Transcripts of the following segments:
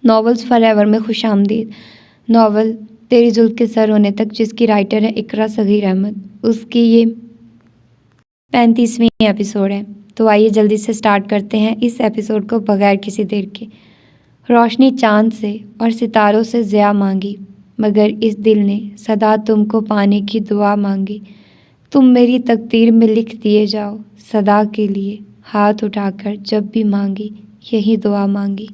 Novels forever में खुशामदीद। Novel तेरी जुल्फ़ के सर होने तक, जिसकी राइटर है इकरा सगीर अहमद। उसकी ये 35वीं एपिसोड है। तो आइए जल्दी से स्टार्ट करते हैं इस एपिसोड को बगैर किसी देर के। रोशनी चांद से और सितारों से ज़िया मांगी, मगर इस दिल ने सदा तुमको पाने की दुआ मांगी। तुम मेरी तकदीर में लिख दिए जाओ सदा के लिए, हाथ उठाकर जब भी मांगी यही दुआ मांगी।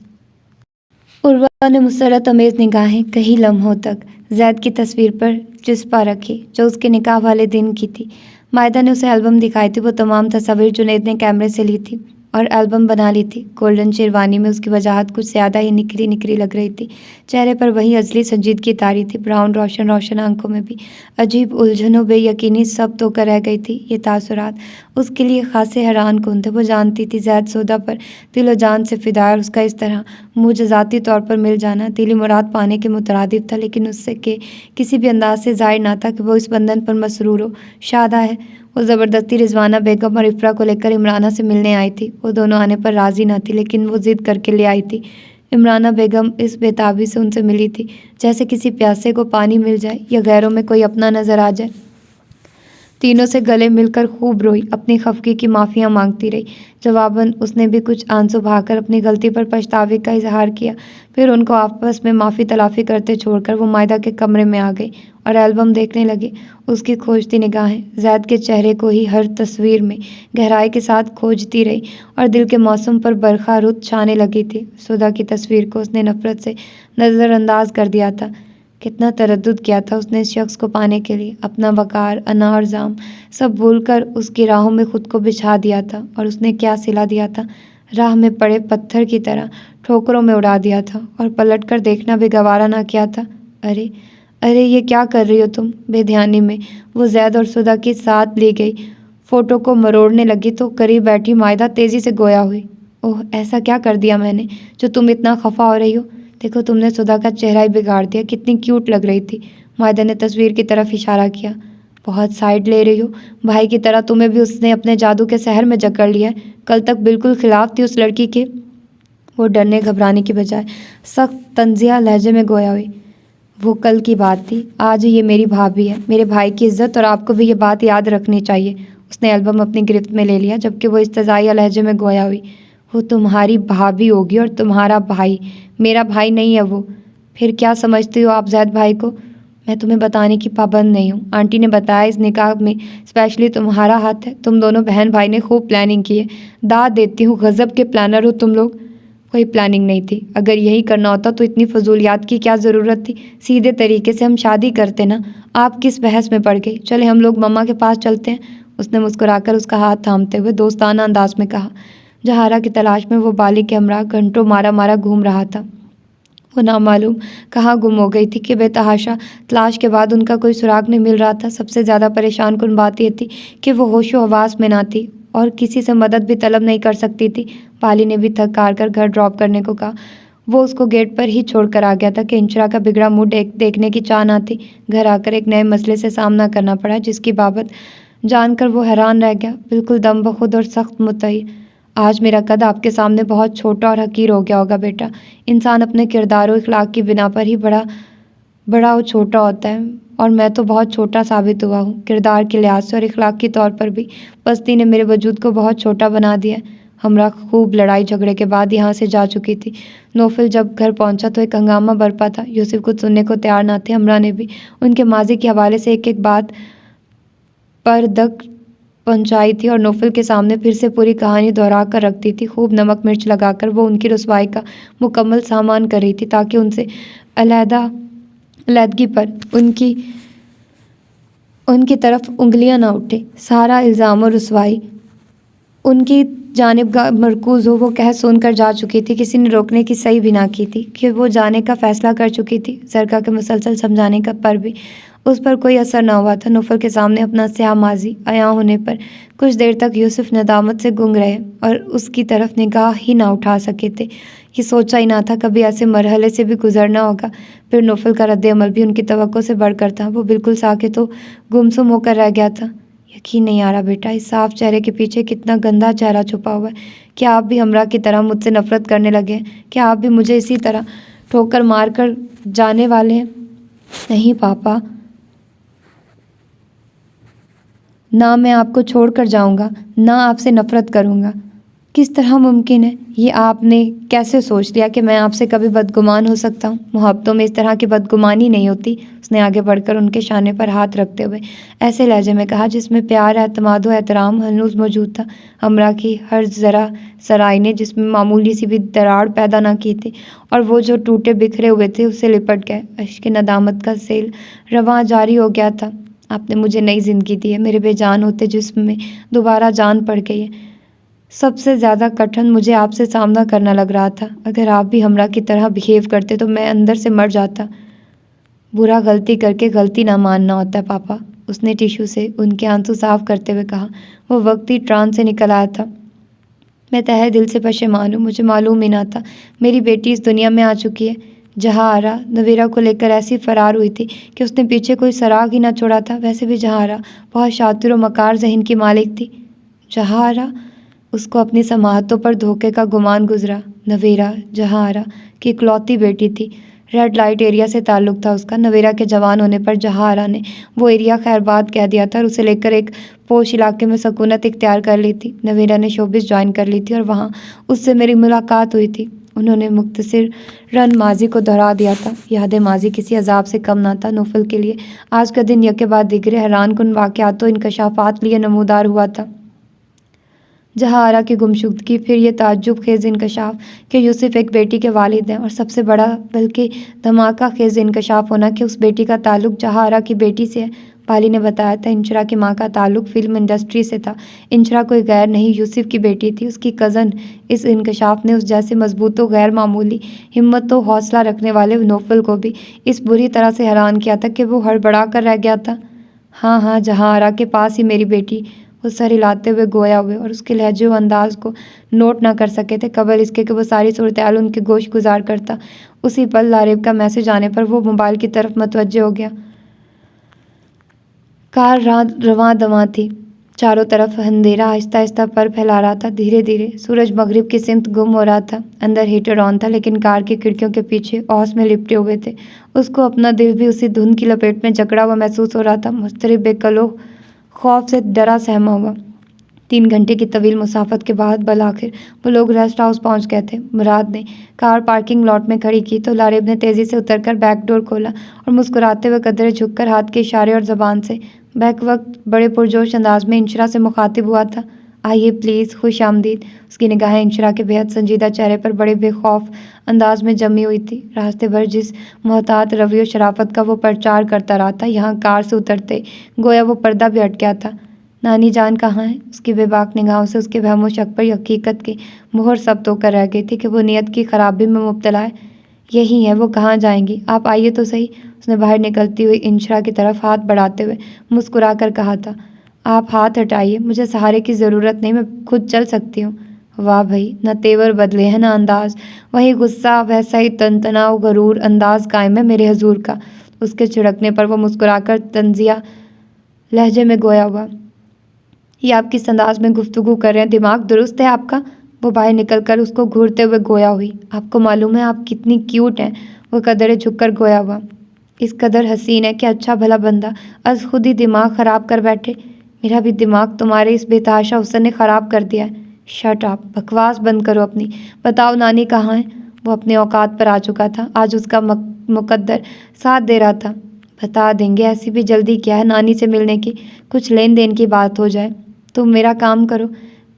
उर्वा ने मुसरत अमेज़ निगाहें कई लम्हों तक जैद की तस्वीर पर चिस्पा रखी, जो उसके निकाह वाले दिन की थी। मायदा ने उसे एल्बम दिखाई थी, वो तमाम तस्वीर जुनैद ने कैमरे से ली थी और एल्बम बना ली थी। गोल्डन शेरवानी में उसकी वजाहत कुछ ज़्यादा ही निखरी निखरी लग रही थी। चेहरे पर वही अजली संजीदगी तारी थी, ब्राउन रोशन रोशन आंखों में भी अजीब उलझनों बेयकीनी सब तो कर रह गई थी। ये तासुरात उसके लिए खासे हैरान कुन थे। वो जानती थी जैद सौदा पर दिलो जान से फिदा है और उसका इस तरह मुजज़ाती तौर पर मिल जाना दिली मुराद पाने के मुतरादिफ था, लेकिन उससे के किसी भी अंदाज से ज़ाहिर ना था कि वो इस बंधन पर मसरूर हो, शादा है। वो ज़बरदस्ती रिजवाना बेगम और इफ़रा को लेकर इमराना से मिलने आई थी। वो दोनों आने पर राज़ी न थी, लेकिन वो ज़िद करके ले आई थी। इमराना बेगम इस बेताबी से उनसे मिली थी जैसे किसी प्यासे को पानी मिल जाए या गैरों में कोई अपना नज़र आ जाए। तीनों से गले मिलकर खूब रोई, अपनी खफगी की माफ़ियाँ मांगती रही। जवाबन उसने भी कुछ आंसू बहाकर अपनी गलती पर पछतावे का इजहार किया। फिर उनको आपस में माफ़ी तलाफ़ी करते छोड़कर वो मायदा के कमरे में आ गई और एल्बम देखने लगी। उसकी खोजती निगाहें जैद के चेहरे को ही हर तस्वीर में गहराई के साथ खोजती रही और दिल के मौसम पर बरखा रुत छाने लगी थी। सुधा की तस्वीर को उसने नफ़रत से नज़रअंदाज कर दिया था। कितना तरद्दुद किया था उसने इस शख्स को पाने के लिए। अपना वकार, अना और जाम सब भूलकर उसकी राहों में खुद को बिछा दिया था। और उसने क्या सिला दिया था, राह में पड़े पत्थर की तरह ठोकरों में उड़ा दिया था और पलटकर देखना भी गवारा ना किया था। अरे अरे, ये क्या कर रही हो तुम? बेध्यानी में वो जैद और सुधा के साथ ली गई फ़ोटो को मरोड़ने लगी तो करीब बैठी मायदा तेज़ी से गोया हुई। ओह, ऐसा क्या कर दिया मैंने जो तुम इतना खफा हो रही हो? देखो, तुमने सुधा का चेहरा ही बिगाड़ दिया। कितनी क्यूट लग रही थी। मायदा ने तस्वीर की तरफ इशारा किया। बहुत साइड ले रही हो। भाई की तरह तुम्हें भी उसने अपने जादू के सहर में जकड़ लिया है। कल तक बिल्कुल खिलाफ थी उस लड़की के। वो डरने घबराने की बजाय सख्त तंजिया लहजे में गोया हुई। वो कल की बात थी, आज ये मेरी भाभी है, मेरे भाई की इज्जत, और आपको भी ये बात याद रखनी चाहिए। उसने एल्बम अपनी गिरफ्त में ले लिया, जबकि वो इस्तज़ाइया लहजे में गोया हुई। वो तुम्हारी भाभी होगी और तुम्हारा भाई मेरा भाई नहीं है वो। फिर क्या समझती हो आप जैद भाई को? मैं तुम्हें बताने की पाबंद नहीं हूँ। आंटी ने बताया इस निकाह में स्पेशली तुम्हारा हाथ है। तुम दोनों बहन भाई ने खूब प्लानिंग की है। दाद देती हूँ, गज़ब के प्लानर हो तुम लोग। कोई प्लानिंग नहीं थी। अगर यही करना होता तो इतनी फजूलियात की क्या ज़रूरत थी? सीधे तरीके से हम शादी करते ना। आप किस बहस में पड़ गई? चले हम लोग मम्मा के पास चलते हैं। उसने मुस्कुराकर उसका हाथ थामते हुए दोस्ताना अंदाज में कहा। जहारा की तलाश में वो बाली के हमरा घंटों मारा मारा घूम रहा था। वो नामालूम कहाँ गुम हो गई थी कि बेतहाशा तलाश के बाद उनका कोई सुराग नहीं मिल रहा था। सबसे ज़्यादा परेशान कुन बात यह थी कि वो होशो हवास में ना थी और किसी से मदद भी तलब नहीं कर सकती थी। बाली ने भी थक हार कर घर ड्रॉप करने को कहा। वो उसको गेट पर ही छोड़कर आ गया था कि इंशरा का बिगड़ा मूड देखने की चाह ना थी। घर आकर एक नए मसले से सामना करना पड़ा, जिसकी बाबत जानकर वो हैरान रह गया, बिल्कुल दम बखुद और सख्त मुतई। आज मेरा कद आपके सामने बहुत छोटा और हकीर हो गया होगा बेटा। इंसान अपने किरदार और इखलाक की बिना पर ही बड़ा और छोटा होता है, और मैं तो बहुत छोटा साबित हुआ हूँ, किरदार के लिहाज से और इखलाक के तौर पर भी। पस्ती ने मेरे वजूद को बहुत छोटा बना दिया। हमरा खूब लड़ाई झगड़े के बाद यहाँ से जा चुकी थी। नौफिल जब घर पहुँचा तो एक हंगामा बरपा था। यूसुफ कुछ सुनने को तैयार ना थे। हमरा ने भी उनके माजी के हवाले से एक एक बात पर दक पहुंचाई थी और नौफिल के सामने फिर से पूरी कहानी दोहरा कर रखती थी। खूब नमक मिर्च लगाकर वो उनकी रुसवाई का मुकम्मल सामान कर रही थी, ताकि उनसे अलहदगी पर उनकी तरफ उंगलियां ना उठे। सारा इल्ज़ाम और रुसवाई उनकी जानिब मरकूज़ हो। वो कह सुनकर जा चुकी थी, किसी ने रोकने की सही भी ना की थी कि वो जाने का फ़ैसला कर चुकी थी। सरका के मुसलसल समझाने का पर भी उस पर कोई असर ना हुआ था। नूफर के सामने अपना स्याह माजी अयां होने पर कुछ देर तक यूसुफ नदामत से गूंग रहे और उसकी तरफ निगाह ही ना उठा सके थे। ये सोचा ही ना था कभी ऐसे मरहले से भी गुजरना होगा। फिर नूफल का रद्द-ए-अमल भी उनकी तवक्को से बढ़कर था। वो बिल्कुल साकित तो गुमसुम होकर रह गया था। यकीन नहीं आ रहा बेटा, इस साफ चेहरे के पीछे कितना गंदा चेहरा छुपा हुआ है। क्या आप भी हमरा की तरह मुझसे नफरत करने लगे हैं? क्या आप भी मुझे इसी तरह ठोकर मार कर जाने वाले हैं। नहीं पापा, ना मैं आपको छोड़ कर जाऊँगा, ना आपसे नफ़रत करूँगा। किस तरह मुमकिन है? ये आपने कैसे सोच लिया कि मैं आपसे कभी बदगुमान हो सकता हूँ? मोहब्बतों में इस तरह की बदगुमानी नहीं होती। उसने आगे बढ़कर उनके शाने पर हाथ रखते हुए ऐसे लहजे में कहा जिसमें प्यार, एतमाद व एहतराम हनूज मौजूद था। हमरा की हर ज़रा सराय ने जिसमें मामूली सी भी दरार पैदा ना की थी, और वो जो टूटे बिखरे हुए थे उससे लिपट गए। अश्क नदामत का सेल रवां जारी हो गया था। आपने मुझे नई ज़िंदगी दी है, मेरे बेजान होते जिस्म में दोबारा जान पड़ गई है। सबसे ज़्यादा कठिन मुझे आपसे सामना करना लग रहा था। अगर आप भी हमरा की तरह बिहेव करते तो मैं अंदर से मर जाता। बुरा गलती करके गलती ना मानना होता है पापा, उसने टिश्यू से उनके आंसू साफ करते हुए कहा। वो वक्त ही ट्रांस से निकल आया था। मैं तहे दिल से पशेमान हूँ, मुझे मालूम ही ना था मेरी बेटी इस दुनिया में आ चुकी है। जहाआरा नवेरा को लेकर ऐसी फरार हुई थी कि उसने पीछे कोई सराग ही ना छोड़ा था। वैसे भी जहाआरा बहुत शातिर और मकार ज़हन की मालिक थी। जहाआरा, उसको अपनी समाहतों पर धोखे का गुमान गुजरा। नवेरा जहाआरा की इकलौती बेटी थी। रेड लाइट एरिया से ताल्लुक़ था उसका। नवेरा के जवान होने पर जहाआरा ने वो एरिया खैरबाद कह दिया था और उसे लेकर एक पोश इलाके में सकूनत इख्तियार कर ली थी। नवेरा ने शोबिस ज्वाइन कर ली थी और वहाँ उससे मेरी मुलाकात हुई थी। उन्होंने मुख्तसर रन माजी को दोहरा दिया था। याद माजी किसी अजाब से कम ना था नौफल के लिए। आज का दिन यके बाद दिगरे हैरान कुन वाक़यातों इंकशाफात लिए नमूदार हुआ था। जहाआरा की गुमशुदगी, फिर ये ताज्जुब खेज़ इंकशाफ कि यूसुफ एक बेटी के वालिद हैं, और सबसे बड़ा बल्कि धमाका खेज़ इंकशाफ होना कि उस बेटी का ताल्लुक़ जहाआरा की बेटी से है। पाली ने बताया था इंशरा की माँ का ताल्लुक़ फिल्म इंडस्ट्री से था। इंशरा कोई गैर नहीं, यूसुफ की बेटी थी, उसकी कज़न। इस इंकशाफ ने उस जैसे मजबूत व गैर मामूली हिम्मत व हौसला रखने वाले नौफल को भी इस बुरी तरह से हैरान किया था कि वो हड़बड़ा कर रह गया था। हाँ हाँ, जहाआरा के पास ही मेरी बेटी, वो सर हिलाते हुए गोया हुए और उसके लहजे व अंदाज को नोट ना कर सके थे कबल इसके कि वो सारी सूरत हाल उनके गोश गुजार करता। उसी पल लारेब का मैसेज आने पर वो मोबाइल की तरफ मतवज्जे हो गया। कार रवां दवां थी। चारों तरफ अंधेरा आहिस्ता आहिस्ता पर फैला रहा था। धीरे धीरे सूरज मगरिब की सिमत गुम हो रहा था। अंदर हीटर ऑन था, लेकिन कार की खिड़कियों के पीछे औस में लिपटे हुए थे। उसको अपना दिल भी उसी धुंध की लपेट में जकड़ा हुआ महसूस हो रहा था। मुस्तरिब बेकलो खौफ से डरा सहमा हुआ। 3 घंटे की तवील मुसाफत के बाद बल आखिर वो लोग रेस्ट हाउस पहुंच गए थे। मुराद ने कार पार्किंग लॉट में खड़ी की तो लारेब ने तेज़ी से उतरकर बैक डोर खोला और मुस्कुराते हुए कदरे झुककर हाथ के इशारे और ज़बान से बैक वक्त बड़े पुरजोश अंदाज में इंशरा से मुखातिब हुआ था। आइए प्लीज़, खुश आमदीद। उसकी निगाहें इंशरा के बेहद संजीदा चेहरे पर बड़े बेखौफ अंदाज में जमी हुई थी। रास्ते भर जिस मोहतात रवि और शराफत का वो प्रचार करता रहा था, यहाँ कार से उतरते गोया वो पर्दा भी हट गया था। नानी जान कहाँ है? उसकी बेबाक निगाहों से उसके वहमो शक पर हकीकत की मोहर सब होकर रह गई थी कि वो नियत की खराबी में मुब्तला है। यही है, वो कहाँ जाएंगी? आप आइए तो सही। उसने बाहर निकलती हुई इंशरा की तरफ हाथ बढ़ाते हुए मुस्कुरा कर कहा था। आप हाथ हटाइए, मुझे सहारे की ज़रूरत नहीं, मैं खुद चल सकती हूँ। वाह भाई, ना तेवर बदले हैं ना अंदाज, वही गुस्सा, वैसा ही तनतना व गरूर अंदाज कायम है मेरे हजूर का। उसके छिड़कने पर वो मुस्कुराकर तंजिया लहजे में गोया हुआ। ये आप किस अंदाज में गुफ्तगू कर रहे हैं? दिमाग दुरुस्त है आपका? वो बाहर निकलकर उसको घूरते हुए गोया हुई। आपको मालूम है आप कितनी क्यूट हैं? वो कदरे झुककर गोया हुआ। इस कदर हसीन है कि अच्छा भला बंदा अज खुद ही दिमाग ख़राब कर बैठे। मेरा भी दिमाग तुम्हारे इस बेतहाशा हुस्न ने ख़राब कर दिया है। शट आप, बकवास बंद करो अपनी। बताओ नानी कहाँ है? वो अपने औकात पर आ चुका था। आज उसका मुकद्दर साथ दे रहा था। बता देंगे, ऐसी भी जल्दी क्या है नानी से मिलने की? कुछ लेन देन की बात हो जाए। तुम मेरा काम करो,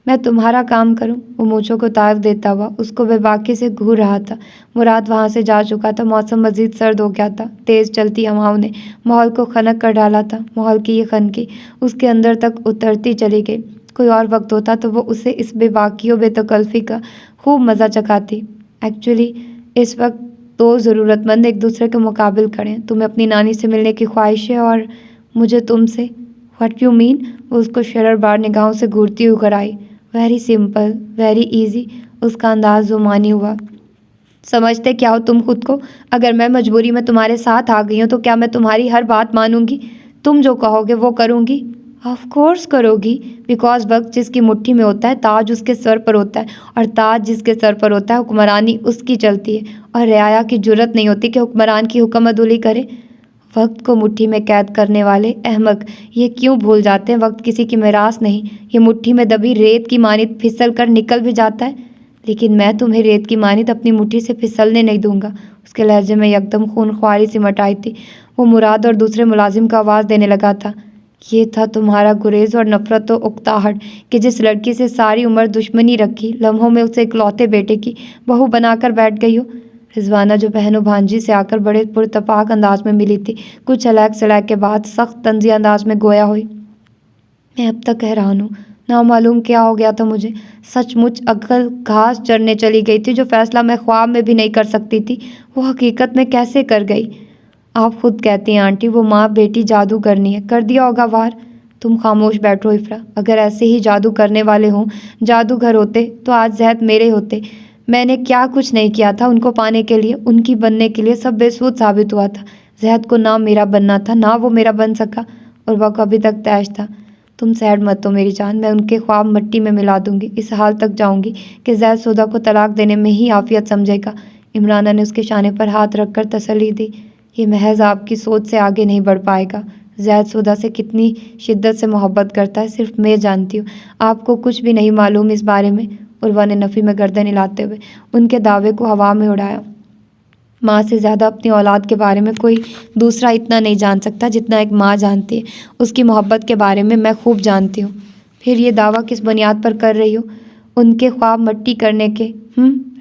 मैं तुम्हारा काम करूं। वो मूँछों को ताव देता हुआ उसको बेबाकी से घूर रहा था। मुराद वहाँ से जा चुका था। मौसम मज़ीद सर्द हो गया था। तेज़ चलती हवाओं ने माहौल को खनक कर डाला था। माहौल की ये खनकी उसके अंदर तक उतरती चली गई। कोई और वक्त होता तो वो उसे इस बेबाकी और बेतकल्फ़ी का खूब मज़ा चखाती। एक्चुअली इस वक्त 2 ज़रूरतमंद एक दूसरे के मुकाबिल खड़े हैं। तुम्हें अपनी नानी से मिलने की ख्वाहिश है और मुझे तुमसे। What you mean? वो उसको शररबार निगाहों से घूरती हुई घर आई। Very simple, very easy. उसका अंदाज जुमानी हुआ। समझते क्या हो तुम खुद को? अगर मैं मजबूरी में तुम्हारे साथ आ गई हूँ तो क्या मैं तुम्हारी हर बात मानूंगी? तुम जो कहोगे वो करूँगी। ऑफ कोर्स करोगी, बिकॉज वक्त जिसकी मुट्ठी में होता है ताज उसके सर पर होता है, और ताज जिसके सर पर होता है हुक्मरानी उसकी चलती है, और रियाया की जुर्रत नहीं होती कि हुक्मरान की हुक्म अदुली करे। वक्त को मुट्ठी में कैद करने वाले अहमक ये क्यों भूल जाते हैं वक्त किसी की मिरास नहीं, ये मुट्ठी में दबी रेत की मानित फिसल कर निकल भी जाता है। लेकिन मैं तुम्हें रेत की मानित अपनी मुट्ठी से फिसलने नहीं दूंगा। उसके लहजे में एकदम खूनख्वारी सिमट आई थी। वो मुराद और दूसरे मुलाजिम को आवाज़ देने लगा था। ये था तुम्हारा गुरेज और नफरत व उकताहट कि जिस लड़की से सारी उम्र दुश्मनी रखी, लम्हों में उसे इकलौते बेटे की बहू बनाकर बैठ गई हो। रिजवाना जो बहनों भांजी से आकर बड़े पुरतपाक अंदाज में मिली थी, कुछ अलग सलैक के बाद सख्त तंजी अंदाज में गोया हुई। मैं अब तक हैरान हूँ, ना मालूम क्या हो गया था मुझे। सचमुच अकल घास चरने चली गई थी। जो फैसला मैं ख्वाब में भी नहीं कर सकती थी वो हकीकत में कैसे कर गई। आप खुद कहती हैं आंटी, वो माँ बेटी जादू करनी है, कर दिया होगा वार। तुम खामोश बैठो इफ्रा। अगर ऐसे ही जादू करने वाले हों जादूगर होते तो आज जहद मेरे होते। मैंने क्या कुछ नहीं किया था उनको पाने के लिए, उनकी बनने के लिए। सब बेसूद साबित हुआ था। जहद को ना मेरा बनना था, ना वो मेरा बन सका, और वह कभी तक तैश था। तुम सैड मत हो मेरी जान, मैं उनके ख्वाब मिट्टी में मिला दूंगी। इस हाल तक जाऊंगी कि जैद सौदा को तलाक देने में ही आफियत समझेगा। इमराना ने उसके शाने पर हाथ रखकर तसल्ली दी। ये महज आपकी सोच से आगे नहीं बढ़ पाएगा। जैद सौदा से कितनी शिद्दत से मोहब्बत करता है सिर्फ मैं जानती हूँ। आपको कुछ भी नहीं मालूम इस बारे में। उर्वा ने नफ़ी में गर्दन हिलाते हुए उनके दावे को हवा में उड़ाया। माँ से ज़्यादा अपनी औलाद के बारे में कोई दूसरा इतना नहीं जान सकता जितना एक माँ जानती है। उसकी मोहब्बत के बारे में मैं खूब जानती हूँ। फिर ये दावा किस बुनियाद पर कर रही हो? उनके ख्वाब मट्टी करने के।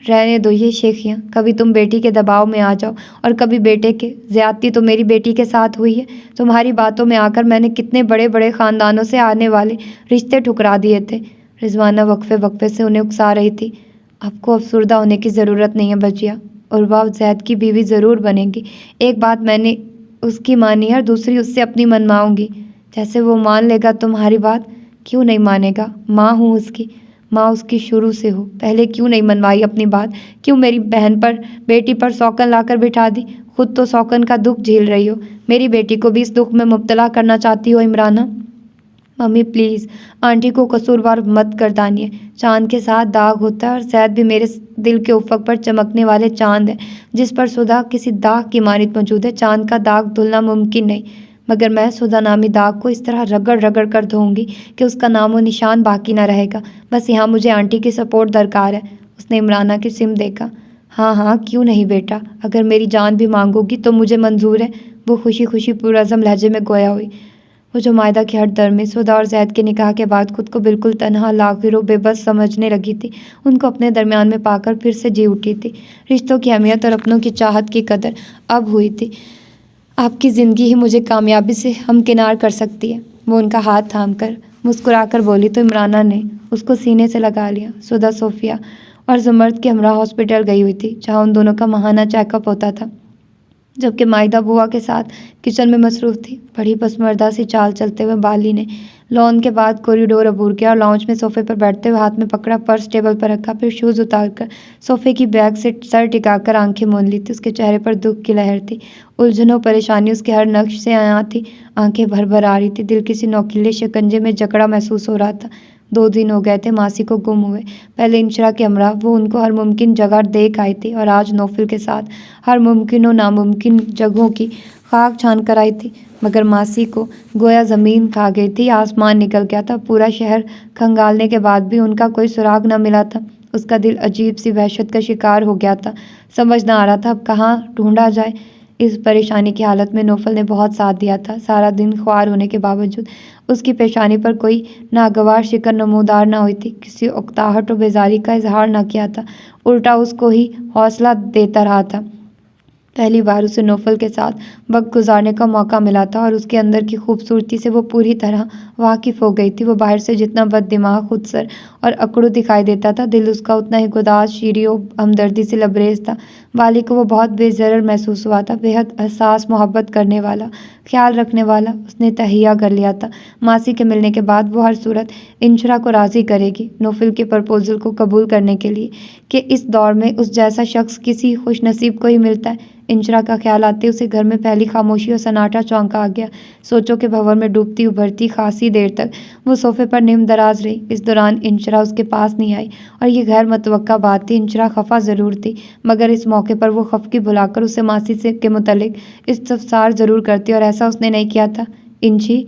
रहने दो ये शेखियाँ। कभी तुम बेटी के दबाव में आ जाओ और कभी बेटे के। ज़्यादती तो मेरी बेटी के साथ हुई है। तुम्हारी बातों में आकर मैंने कितने बड़े बड़े ख़ानदानों से आने वाले रिश्ते ठुकरा दिए थे। रिजवाना वक्फे वक्फे से उन्हें उकसा रही थी। आपको अफसुर्दा होने की ज़रूरत नहीं है बचिया, और वह जैद की बीवी ज़रूर बनेगी। एक बात मैंने उसकी मानी है और दूसरी उससे अपनी मनवाऊंगी। जैसे वो मान लेगा तुम्हारी बात। क्यों नहीं मानेगा? माँ हूँ उसकी, माँ उसकी शुरू से हो। पहले क्यों नहीं मनवाई अपनी बात? क्यों मेरी बहन पर बेटी पर सौकन लाकर बिठा दी? खुद तो सौकन का दुख झेल रही हो, मेरी बेटी को भी इस दुख में मुब्तला करना चाहती हो इमराना। मम्मी प्लीज़ आंटी को कसूरवार मत गर्दानिए। चांद के साथ दाग होता है और शायद भी मेरे दिल के उफक पर चमकने वाले चांद है जिस पर सुधा किसी दाग की मानित मौजूद है। चांद का दाग धुलना मुमकिन नहीं, मगर मैं सुधा नामी दाग को इस तरह रगड़ रगड़ कर धोऊंगी कि उसका नामो निशान बाकी ना रहेगा। बस यहाँ मुझे आंटी की सपोर्ट दरकार है। उसने इमराना की सिम देखा। हाँ हाँ क्यों नहीं बेटा, अगर मेरी जान भी मांगोगी तो मुझे मंजूर है। वो खुशी खुशी पुरअज़म लहजे में गोया हुई। वो जो मायदा की हट दर में सुधा और जैद के निकाह के बाद खुद को बिल्कुल तनहा लागिरो बेबस समझने लगी थी, उनको अपने दरमियान में पाकर फिर से जी उठी थी। रिश्तों की अहमियत और अपनों की चाहत की कदर अब हुई थी। आपकी ज़िंदगी ही मुझे कामयाबी से हमकिनार कर सकती है। वो उनका हाथ थाम कर मुस्कुराकर बोली तो इमराना ने उसको सीने से लगा लिया। सुधा सोफिया और जुमर्द के हमरा हॉस्पिटल गई हुई थी जहाँ उन दोनों का माहाना चेकअप होता था, जबकि माइदा बुआ के साथ किचन में मसरूफ़ थी। बड़ी पसमर्दा सी चाल चलते हुए बाली ने लॉन के बाद कॉरिडोर अबूर किया और लाउंज में सोफे पर बैठते हुए हाथ में पकड़ा पर्स टेबल पर रखा, फिर शूज़ उतारकर सोफे की बैग से सर टिकाकर आंखें मूंद ली थी। उसके चेहरे पर दुख की लहर थी, उलझनों परेशानी उसके हर नक्श से आया थी। आंखें भर भर आ रही थी, दिल किसी नौकीले शिकंजे में जकड़ा महसूस हो रहा था। 2 दिन हो गए थे मासी को गुम हुए। पहले इंशरा के हमरा वो उनको हर मुमकिन जगह देख आई थी और आज नौफिल के साथ हर मुमकिन और नामुमकिन जगहों की खाक छान कर आई थी, मगर मासी को गोया ज़मीन खा गई थी, आसमान निकल गया था। पूरा शहर खंगालने के बाद भी उनका कोई सुराग न मिला था। उसका दिल अजीब सी वहशत का शिकार हो गया था। समझ ना आ रहा था अब कहाँ ढूंढा जाए। इस परेशानी की हालत में नौफल ने बहुत साथ दिया था। सारा दिन ख्वार होने के बावजूद उसकी पेशानी पर कोई नागवार शिकन नमूदार ना हुई थी, किसी उकताहट और बेजारी का इजहार ना किया था, उल्टा उसको ही हौसला देता रहा था। पहली बार उसे नौफल के साथ वक्त गुजारने का मौका मिला था और उसके अंदर की खूबसूरती से वो पूरी तरह वाकिफ़ हो गई थी। वो बाहर से जितना बददिमाग, खुदसर और अकड़ू दिखाई देता था, दिल उसका उतना ही गुदास, शीरी और हमदर्दी से लबरेज था। वाली को वो बहुत बेज़रर महसूस हुआ था, बेहद एहसास, मोहब्बत करने वाला, ख्याल रखने वाला उसने तहिया कर लिया था। मासी के मिलने के बाद वो हर सूरत इंशरा को राज़ी करेगी नौफिल के प्रपोजल को कबूल करने के लिए कि इस दौर में उस जैसा शख्स किसी खुशनसीब को ही मिलता है। इंशरा का ख्याल आते उसे घर में पहली खामोशी और सन्नाटा चौंका आ गया। सोचों के भंवर में डूबती उभरती खासी देर तक वो सोफे पर निम दराज रही। इस दौरान इंशरा उसके पास नहीं आई और ये गैर मुतवक्का बात थी। इंशरा खफा ज़रूर थी, मगर इस मौके पर वो खफकी भुलाकर उसे मासी से के मुतल्लिक इस्तफसार ज़रूर करती, और ऐसा उसने नहीं किया था। इंशी,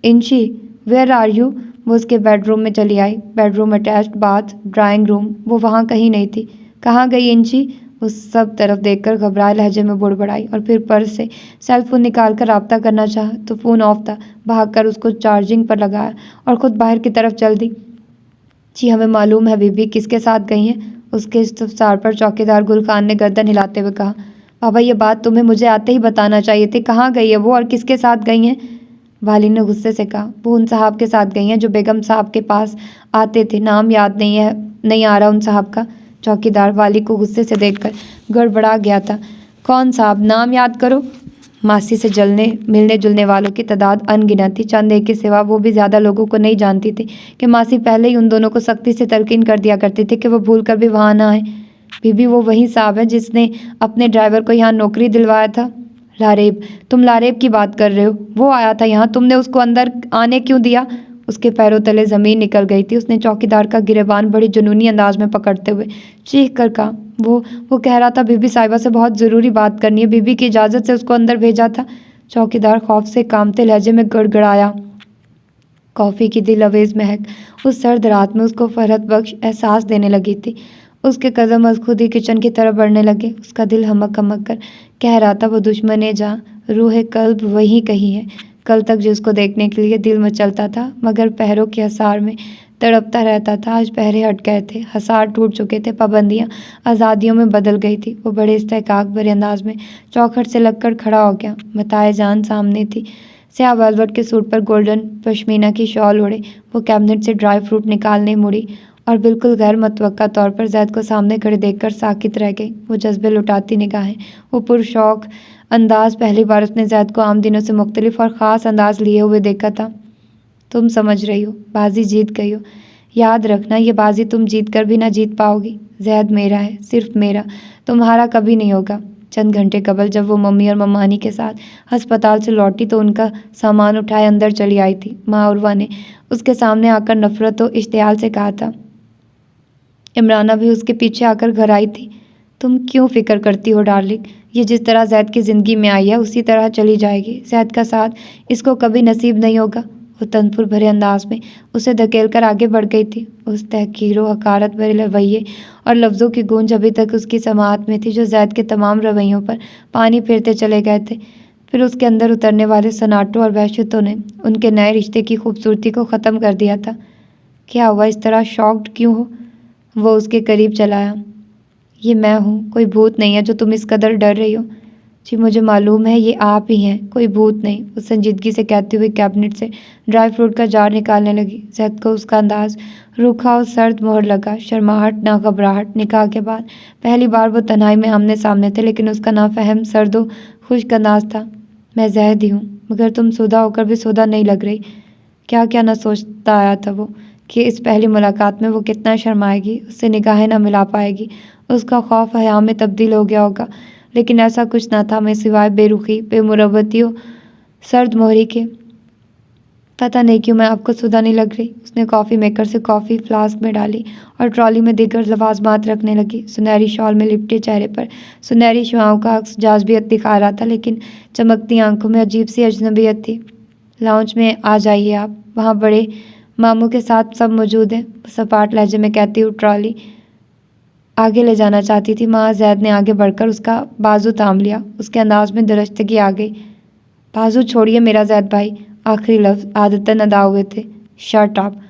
इंशी, वेयर आर यू? वो उसके बेडरूम में चली आई। Bedroom, attached bath, drawing room, वो वहाँ कहीं नहीं थी। कहाँ गई इंशी? वो सब तरफ देखकर घबराए लहजे में बुड़बड़ाई और फिर पर्स से सेल फोन निकाल कर रब्ता करना चाहा तो फ़ोन ऑफ था। भागकर उसको चार्जिंग पर लगाया और ख़ुद बाहर की तरफ चल दी। जी हमें मालूम है बीबी किसके साथ गई हैं? उसके इस्तफसार पर चौकीदार गुल खान ने गर्दन हिलाते हुए कहा। बाबा ये बात तुम्हें मुझे आते ही बताना चाहिए थी। कहाँ गई है वो और किसके साथ गई हैं? वाली ने गुस्से से कहा। वो उन साहब के साथ गई हैं जो बेगम साहब के पास आते थे। नाम याद नहीं आ रहा उन साहब का। चौकीदार वाली को गुस्से से देखकर गड़बड़ा गया था। कौन साहब? नाम याद करो। मासी से मिलने जुलने वालों की तादाद अनगिनत थी। चंद एक के सिवा वो भी ज़्यादा लोगों को नहीं जानती थी कि मासी पहले ही उन दोनों को सख्ती से तलकीन कर दिया करती थी कि वो भूल कर भी वहाँ ना आए। बीबी वो वही साहब है जिसने अपने ड्राइवर को यहाँ नौकरी दिलवाया था। लारेब, तुम लारेब की बात कर रहे हो? वो आया था यहाँ, तुमने उसको अंदर आने क्यों दिया? उसके पैरों तले ज़मीन निकल गई थी। उसने चौकीदार का गिरेबान बड़ी जुनूनी अंदाज में पकड़ते हुए चीख कर कहा। वो कह रहा था बीबी साहिबा से बहुत ज़रूरी बात करनी है। बीबी की इजाज़त से उसको अंदर भेजा था। चौकीदार खौफ से कांपते लहजे में गड़गड़ाया। कॉफ़ी की दिल अवेज महक उस सर्द रात में उसको फरहत बख्श एहसास देने लगी थी। उसके कदम अज खुद ही किचन की तरफ बढ़ने लगे। उसका दिल हमक हमक कर कह रहा था वो दुश्मन जहाँ रूह कल्ब वहीं कहीं है। कल तक जिसको देखने के लिए दिल मचलता था मगर पहरों के हसार में तड़पता रहता था, आज पहरे हट गए थे, हसार टूट चुके थे, पाबंदियाँ आज़ादियों में बदल गई थी। वो बड़े इस्तेकाक भरे अंदाज में चौखट से लगकर खड़ा हो गया। मताए जान सामने थी। स्याह वेलवेट के सूट पर गोल्डन पश्मीना की शॉल ओढ़े वो कैबिनेट से ड्राई फ्रूट निकालने मुड़ी और बिल्कुल गैर मुतवक्का तौर पर जैद को सामने खड़े देखकर साकित रह गई। वो जज्बे लुटाती निगाहें, वो पुरशौक अंदाज पहली बार उसने जैद को आम दिनों से मुख्तलिफ और ख़ास अंदाज लिए हुए देखा था। तुम समझ रही हो, बाजी जीत गई हो। याद रखना ये बाजी तुम जीत कर भी ना जीत पाओगी। जैद मेरा है, सिर्फ मेरा, तुम्हारा कभी नहीं होगा। चंद घंटे कबल जब वो मम्मी और मम्मानी के साथ अस्पताल से लौटी तो उनका सामान उठाए अंदर चली आई थी। माँ उर्वा ने उसके सामने आकर नफरत और इश्तियाल से कहा था। इमराना भी उसके पीछे आकर घर आई थी। तुम क्यों फ़िक्र करती हो डार्लिंग? ये जिस तरह जैद की ज़िंदगी में आई है उसी तरह चली जाएगी। जैद का साथ इसको कभी नसीब नहीं होगा। वो तनफुर भरे अंदाज में उसे धकेल कर आगे बढ़ गई थी। उस तहकीर व हकारत भरे रवैये और लफ्ज़ों की गूंज अभी तक उसकी समाअत में थी जो जैद के तमाम रवैयों पर पानी फेरते चले गए थे। फिर उसके अंदर उतरने वाले सन्नाटों और वहशतों ने उनके नए रिश्ते की खूबसूरती को ख़त्म कर दिया था। क्या हुआ, इस तरह शॉक्ड क्यों हो? वो उसके करीब चलाया। ये मैं हूँ, कोई भूत नहीं है जो तुम इस कदर डर रही हो। जी मुझे मालूम है ये आप ही हैं, कोई भूत नहीं, उस संजीदगी से कहते हुए कैबिनेट से ड्राई फ्रूट का जार निकालने लगी। जैद को उसका अंदाज रूखा और सर्द मोहर लगा। शर्माहट ना घबराहट। निकाह के बाद पहली बार वो तन्हाई में आमने सामने थे, लेकिन उसका नाफहम सर्दो खुश्क अंदाज था। मैं जैद ही हूँ, मगर तुम सुधा होकर भी सुधा नहीं लग रही। क्या क्या ना सोचता आया था वो कि इस पहली मुलाकात में वो कितना शर्माएगी, उससे निगाहें ना मिला पाएगी। उसका खौफ हया में तब्दील हो गया होगा, लेकिन ऐसा कुछ ना था मैं सिवाय बेरुखी, बेमुरवतियों, सर्द मोहरी के। पता नहीं क्यों मैं आपको सुधा नहीं लग रही। उसने कॉफ़ी मेकर से कॉफ़ी फ्लास्क में डाली और ट्रॉली में देकर लवाजमात रखने लगी। सुनहरी शॉल में लिपटे चेहरे पर सुनहरी शुआओं का अक्स जाज़बियत दिखा रहा था, लेकिन चमकती आंखों में अजीब सी अजनबियत थी। लाउंज में आ जाइए आप, वहाँ बड़े मामू के साथ सब मौजूद हैं, सपाट लहजे में कहती हुई ट्रॉली आगे ले जाना चाहती थी। माँ जैद ने आगे बढ़कर उसका बाजू थाम लिया। उसके अंदाज में दरश्तगी आ गई। बाजू छोड़िए मेरा जैद भाई, आखिरी लफ्ज़ आदतन अदा हुए थे। Shut up,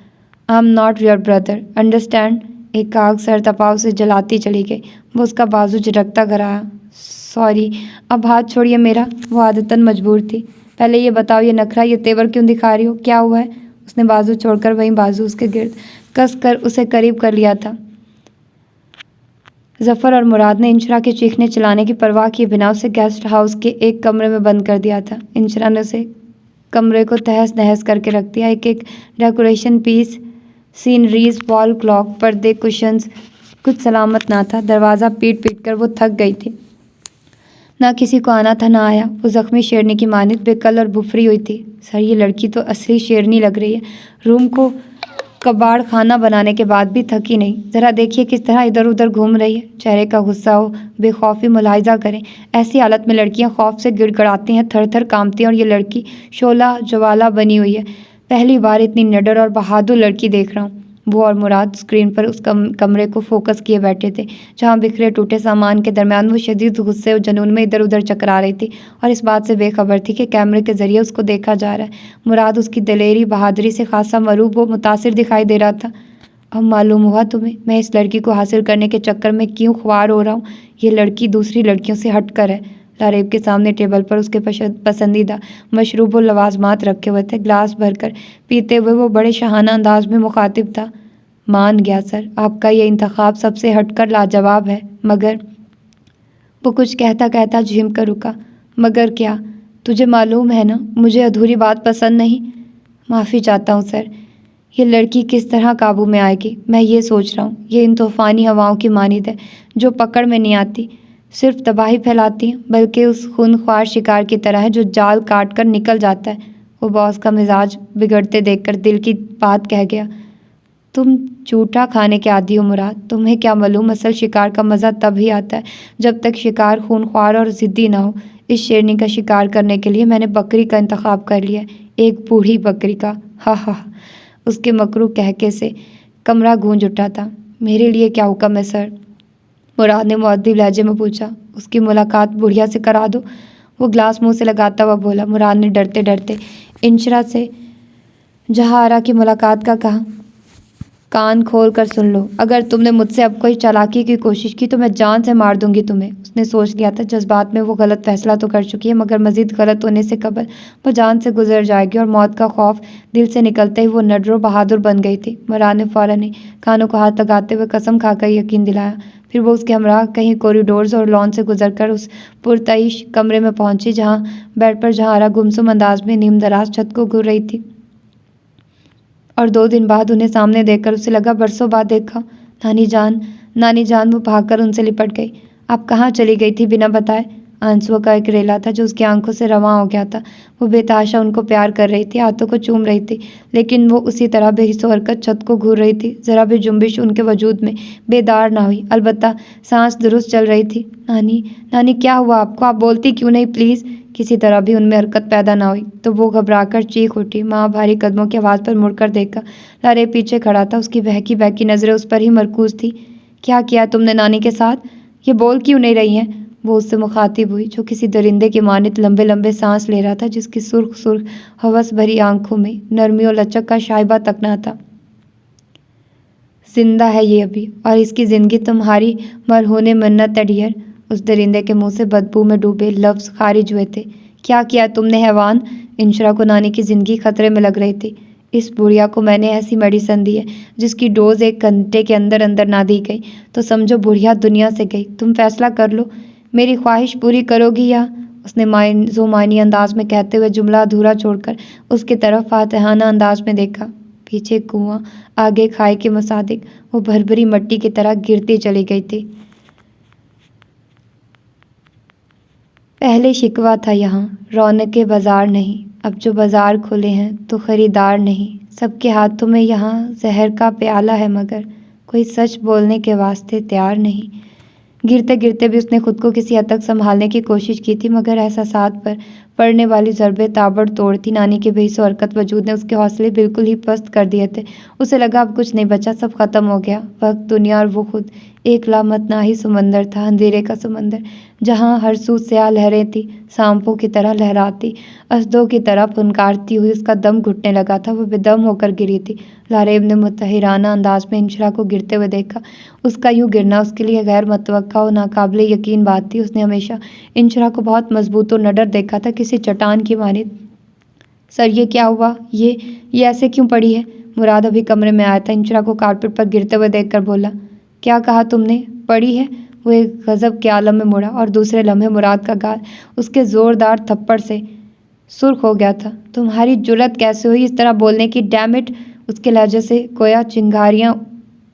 I am not your brother, understand. एक आग सर तपाव से जलाती चली गई। वो उसका बाजू झटकता घर आया। सॉरी, अब हाथ छोड़िए मेरा। वो आदतन मजबूर थी। पहले ये बताओ, ये नखरा, ये तेवर क्यों दिखा रही हो? क्या हुआ है? उसने बाजू छोड़कर वहीं बाजू उसके गिर्द कस कर उसे करीब कर लिया था। जफ़र और मुराद ने इंशरा के चीखने चिल्लाने की परवाह किए बिना उसे गेस्ट हाउस के एक कमरे में बंद कर दिया था। इंशरा ने उसे कमरे को तहस नहस करके रख दिया। एक एक decoration piece, sceneries, wall clock, पर्दे, कुशन्स, कुछ सलामत ना था। दरवाज़ा पीट पीट कर वो थक गई थी। ना किसी को आना था ना आया। वो जख्मी शेरनी की मानित बेकल और भुफरी हुई थी। सर, ये लड़की तो असली शेरनी लग रही है। रूम को कबाड़ खाना बनाने के बाद भी थकी नहीं। ज़रा देखिए किस तरह इधर उधर घूम रही है। चेहरे का गुस्सा हो, बेखौफी मुलाहिजा करें। ऐसी हालत में लड़कियां खौफ से गिड़गड़ाती हैं, थर थर कांपती हैं, और ये लड़की शोला ज्वाला बनी हुई है। पहली बार इतनी निडर और बहादुर लड़की देख रहा हूँ। वो और मुराद स्क्रीन पर उस कमरे को फोकस किए बैठे थे, जहाँ बिखरे टूटे सामान के दरमियान वो शदीद गुस्से और जुनून में इधर उधर चकरा रही थी, और इस बात से बेखबर थी कि कैमरे के जरिए उसको देखा जा रहा है। मुराद उसकी दिलेरी बहादुरी से खासा मरूब व मुतासिर दिखाई दे रहा था। अब मालूम हुआ तुम्हें मैं इस लड़की को हासिल करने के चक्कर में क्यों ख्वार हो रहा हूँ। ये लड़की दूसरी लड़कियों से हटकर है। लारेब के सामने टेबल पर उसके पसंदीदा मशरूब व लवाजमात रखे हुए थे। ग्लास भरकर पीते हुए वो बड़े शाहाना अंदाज में मुखातिब था। मान गया सर, आपका ये इंतखाब सबसे हटकर लाजवाब है, मगर। वो कुछ कहता कहता झिम कर रुका। मगर क्या? तुझे मालूम है ना, मुझे अधूरी बात पसंद नहीं। माफ़ी चाहता हूँ सर। ये लड़की किस तरह काबू में आएगी, मैं ये सोच रहा हूँ। ये इन तूफ़ानी हवाओं की मानिद है जो पकड़ में नहीं आती, सिर्फ तबाही फैलाती है, बल्कि उस खूनख्वार शिकार की तरह है जो जाल काट कर निकल जाता है। वो बॉस का मिजाज बिगड़ते देखकर दिल की बात कह गया। तुम झूठा खाने के आदी हो मुराद। तुम्हें क्या मालूम, असल शिकार का मज़ा तभी आता है जब तक शिकार खूनख्वार और ज़िद्दी ना हो। इस शेरनी का शिकार करने के लिए मैंने बकरी का इंतखाब कर लिया, एक बूढ़ी बकरी का। हा हा। उसके मकरू कहके से कमरा गूंज उठा था। मेरे लिए क्या हुक्म है सर? मुराद ने मुअद्दिब लहजे में पूछा। उसकी मुलाकात बुढ़िया से करा दो, वो ग्लास मुंह से लगाता हुआ बोला। मुराद ने डरते डरते इंशरा से जहारा की मुलाकात का कहा। कान खोल कर सुन लो, अगर तुमने मुझसे अब कोई चालाकी की कोशिश की तो मैं जान से मार दूंगी तुम्हें। उसने सोच लिया था जज्बात में वो गलत फैसला तो कर चुकी है, मगर मजीद गलत होने से कबल वो जान से गुजर जाएगी, और मौत का खौफ दिल से निकलते ही वो नडरो बहादुर बन गई थी। मुराद ने फ़ौरन ही कानों को हाथ लगाते हुए कसम खाकर यकीन दिलाया। फिर वो उसके हमरा कहीं कॉरिडोर्स और लॉन से गुजरकर उस पुरतईश कमरे में पहुंची, जहाँ बेड पर जहारा गुमसुम अंदाज में नीम दराज छत को घूर रही थी। और 2 दिन बाद उन्हें सामने देखकर उसे लगा बरसों बाद देखा। नानी जान, नानी जान। वो भागकर उनसे लिपट गई। आप कहाँ चली गई थी बिना बताए? आंसुओं का एक रेला था जो उसकी आंखों से रवां हो गया था। वो बेतहाशा उनको प्यार कर रही थी, हाथों को चूम रही थी, लेकिन वो उसी तरह बेहिस्सो हरकत छत को घूर रही थी। जरा भी जुम्बिश उनके वजूद में बेदार ना हुई, अलबत्ता सांस दुरुस्त चल रही थी। नानी, नानी क्या हुआ आपको? आप बोलती क्यों नहीं प्लीज़? किसी तरह भी उनमें हरकत पैदा ना हुई तो वो घबराकर चीख उठी। माँ भारी कदमों की आवाज़ पर मुड़कर देखा। लारे पीछे खड़ा था, उसकी बहकी बहकी नज़रें उस पर ही मरकूज थी। क्या किया तुमने नानी के साथ? ये बोल क्यों नहीं रही हैं? वो उससे मुखातिब हुई, जो किसी दरिंदे की मानित लंबे लंबे सांस ले रहा था, जिसकी सुर्ख सुर्ख हवस भरी आंखों में नरमी और लचक का शाइबा तक न था। जिंदा है ये अभी, और इसकी ज़िंदगी तुम्हारी मरहूने मन्नत है डियर। उस दरिंदे के मुंह से बदबू में डूबे लफ्ज़ खारिज हुए थे। क्या किया तुमने हैवान? इंशरा को नानी की ज़िंदगी खतरे में लग रही थी। इस बुढ़िया को मैंने ऐसी मेडिसन दी है जिसकी डोज 1 घंटे के अंदर अंदर ना दी गई तो समझो बुढ़िया दुनिया से गई। तुम फैसला कर लो, मेरी ख्वाहिश पूरी करोगी या? उसने जुमानी अंदाज में कहते हुए जुमला अधूरा छोड़कर उसकी तरफ फातिहाना अंदाज में देखा। पीछे कुआं, आगे खाई के मुसादिक वो भरभरी मट्टी की तरह गिरती चली गई थी। पहले शिकवा था यहाँ रौनके बाजार नहीं, अब जो बाजार खुले हैं तो ख़रीदार नहीं। सबके हाथों में यहाँ जहर का प्याला है, मगर कोई सच बोलने के वास्ते तैयार नहीं। गिरते गिरते भी उसने खुद को किसी हद तक संभालने की कोशिश की थी, मगर एहसासात पर पड़ने वाली ज़रबे ताबड़तोड़ थी। नानी के बेहिस्सो हरकत वजूद ने उसके हौसले बिल्कुल ही पस्त कर दिए थे। उसे लगा अब कुछ नहीं बचा, सब खत्म हो गया। वक्त, दुनिया और वो खुद एक लामतनाही समंदर था, अंधेरे का समंदर, जहाँ हर सू स्याह लहरें थी, सांपों की तरह लहराती, असदों की तरह फुनकारती हुई। उसका दम घुटने लगा था, वो बेदम होकर गिरी थी। लारेब ने मुतहिराना अंदाज में इंशरा को गिरते हुए देखा। उसका यूँ गिरना उसके लिए गैर मुतवक्का और नाकाबिले यकीन बात थी। उसने हमेशा इंशरा को बहुत मजबूत और निडर देखा था, किसी चट्टान की मानिद। सर, ये क्या हुआ? ये ऐसे क्यों पड़ी है? मुराद अभी कमरे में आया था। इंशरा को कारपेट पर गिरते हुए देखकर बोला, क्या कहा तुमने? पड़ी है? वो एक गज़ब के आलम में मुड़ा, और दूसरे लम्हे मुराद का गाल उसके ज़ोरदार थप्पड़ से सुर्ख हो गया था। तुम्हारी जुर्रत कैसे हुई इस तरह बोलने की? Damn it! उसके लहजे से गोया चिंगारियाँ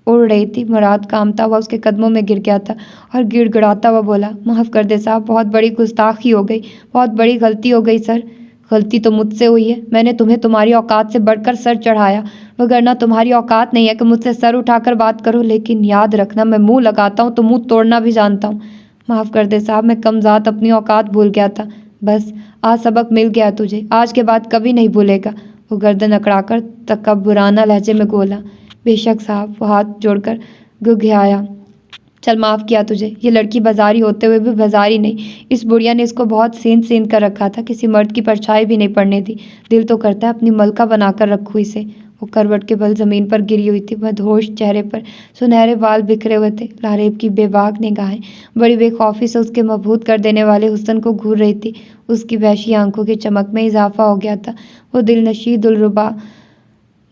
उड़ रही थी। मुराद कामता हुआ उसके कदमों में गिर गया था और गिड़गिड़ाता हुआ बोला, माफ़ कर दे साहब, बहुत बड़ी गुस्ताखी हो गई, बहुत बड़ी गलती हो गई सर। गलती तो मुझसे हुई है, मैंने तुम्हें तुम्हारी औकात से बढ़कर सर चढ़ाया, वगरना तुम्हारी औकात नहीं है कि मुझसे सर उठाकर बात करो। लेकिन याद रखना, मैं मुंह लगाता हूँ तो मुंह तोड़ना भी जानता हूँ। माफ़ कर दे साहब, मैं कमज़ात अपनी औकात भूल गया था। बस आज सबक मिल गया तुझे, आज के बाद कभी नहीं भूलेगा। वो गर्दन अकड़ाकर तकब्बुराना लहजे में बोला। बेशक साहब, वो हाथ जोड़कर गुघियाया। चल माफ़ किया तुझे, ये लड़की बाजारी होते हुए भी बाजारी नहीं। इस बुढ़िया ने इसको बहुत सीन कर रखा था, किसी मर्द की परछाई भी नहीं पड़ने दी। दिल तो करता है अपनी मलका बनाकर रखूँ इसे। वो करवट के बल ज़मीन पर गिरी हुई थी, मदहोश चेहरे पर सुनहरे बाल बिखरे हुए थे। लारेब की बेबाक निगाहें बड़ी बेखौफी से उसके मबहूत कर देने वाले हुस्न को घूर रही थी। उसकी वहशी आंखों की चमक में इजाफा हो गया था। वो दिलनशी दिलरुबा,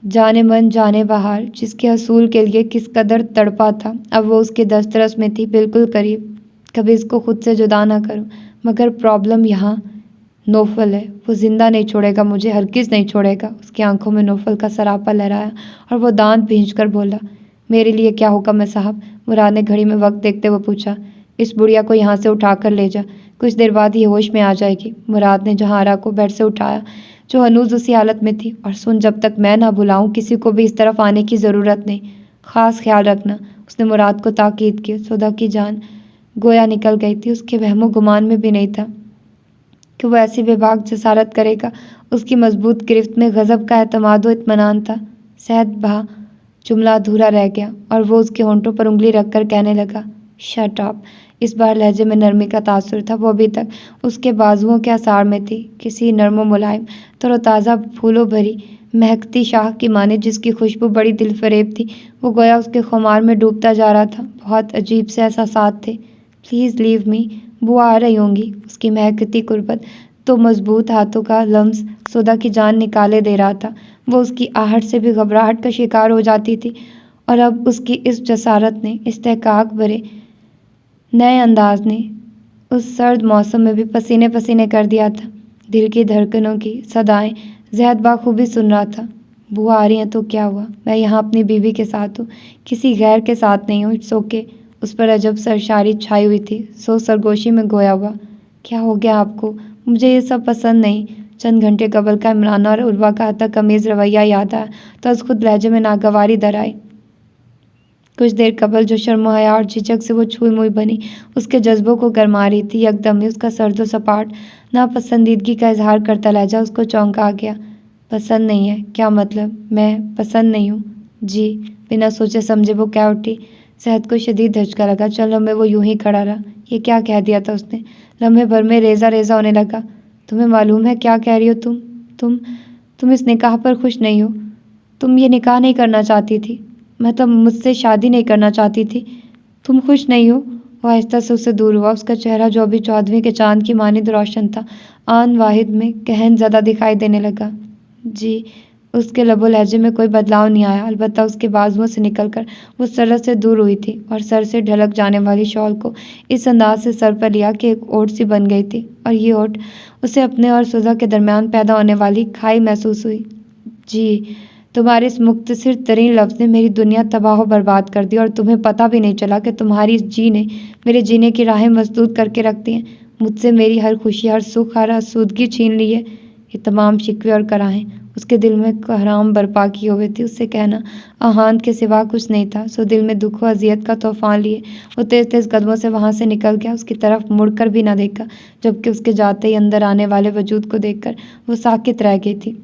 जाने मन जाने बाहर, जिसके हसूल के लिए किस कदर तड़पा था, अब वो उसके दस्तरस में थी, बिल्कुल करीब। कभी इसको खुद से जुदा ना करूं, मगर प्रॉब्लम यहाँ नौफल है। वो जिंदा नहीं छोड़ेगा मुझे, हरगिज़ नहीं छोड़ेगा। उसकी आंखों में नौफल का सरापा लहराया और वो दांत भींचकर बोला, मेरे लिए क्या हुक्म है साहब? मुराद ने घड़ी में वक्त देखते हुए पूछा। इस बुढ़िया को यहाँ से उठा कर ले जा, कुछ देर बाद ही होश में आ जाएगी। मुराद ने जहारा को बेड से उठाया, जो हनूज उसी हालत में थी। और सुन, जब तक मैं ना बुलाऊं किसी को भी इस तरफ आने की ज़रूरत नहीं, ख़ास ख्याल रखना। उसने मुराद को ताकीद की। सुधा की जान गोया निकल गई थी। उसके वहमो गुमान में भी नहीं था कि वो ऐसी बेबाक जसारत करेगा। उसकी मजबूत गिरफ्त में गज़ब का एतमाद व इत्मीनान था। सहज भा जुमला अधूरा रह गया और वो उसके होंठों पर उंगली रखकर कहने लगा, शट अप। इस बार लहजे में नरमी का तासुर था। वो अभी तक उसके बाजुओं के आसार में थी, किसी नर्मो मुलायम तरोताज़ा फूलों भरी महकती शाह की माने, जिसकी खुशबू बड़ी दिलफरेब थी। वो गोया उसके खुमार में डूबता जा रहा था। बहुत अजीब से एहसासात थे। प्लीज़ लीव मी, बुआ आ रही होंगी। उसकी महकती कुर्बत तो मजबूत हाथों का लम्स सुधा की जान निकाले दे रहा था। वो उसकी आहट से भी घबराहट का शिकार हो जाती थी और अब उसकी इस जसारत ने, इस्तेहकाक भरे नए अंदाज ने उस सर्द मौसम में भी पसीने पसीने कर दिया था। दिल की धड़कनों की सदाएं ज़ैद बाखूबी सुन रहा था। बुआ आ रही हैं तो क्या हुआ, मैं यहाँ अपनी बीवी के साथ हूँ, किसी गैर के साथ नहीं हूँ। It's okay. उस पर अजब सरशारी छाई हुई थी। सो सरगोशी में गोया हुआ, क्या हो गया आपको? मुझे ये सब पसंद नहीं। चंद घंटे कबल का इमरान और उर्वा का हता कमीज़ रवैया याद आया तो उस खुद लहजे में नागवारी दर आई। कुछ देर कबल जो शर्म हया और झिझक से वो छुई मुई बनी उसके जज्बों को गरमा रही थी, एकदम ही उसका सर्दो सपाट नापसंदीदगी का इजहार करता लहजा उसको चौंका गया। पसंद नहीं है? क्या मतलब? मैं पसंद नहीं हूँ? जी। बिना सोचे समझे वो क्या उठी। सेहत को शदीद धचका लगा। चल लम्हे वो यूं ही खड़ा रहा। ये क्या कह दिया था उसने? लम्हे भर में रेजा रेजा होने लगा। तुम्हें मालूम है क्या कह रही हो तुम इस निकाह पर खुश नहीं हो। तुम ये निकाह नहीं करना चाहती थी। मतलब मुझसे शादी नहीं करना चाहती थी। तुम खुश नहीं हो? वो आहिस्ता से उससे दूर हुआ। उसका चेहरा जो अभी 14वीं के चांद की मानिंद रोशन था, आन वाहिद में कहन ज़्यादा दिखाई देने लगा। जी। उसके लबो लहजे में कोई बदलाव नहीं आया, अलबत्ता उसके बाजुओं से निकलकर वो सरहद से दूर हुई थी और सर से ढलक जाने वाली शॉल को इस अंदाज से सर पर लिया कि एक ओट सी बन गई थी और ये ओट उसे अपने और सुधा के दरमियान पैदा होने वाली खाई महसूस हुई। जी। तुम्हारे इस मुख्तसर तरीन लफ्ज़ ने मेरी दुनिया तबाह बर्बाद कर दी और तुम्हें पता भी नहीं चला कि तुम्हारी जी ने मेरे जीने की राहें मसदूद करके रख दी हैं। मुझसे मेरी हर खुशी, हर सुख, हर आसूदगी छीन ली है। ये तमाम शिकवे और कराहें उसके दिल में कहराम बर्पा किए हुए थी। उससे कहना आहान के सिवा कुछ नहीं था। सो दिल में दुख व अजियत का तूफान लिए वो तेज़ तेज़ कदमों से वहाँ से निकल गया। उसकी तरफ मुड़कर भी ना देखा, जबकि उसके जाते ही अंदर आने वाले वजूद को देखकर वो साकित रह गई थी।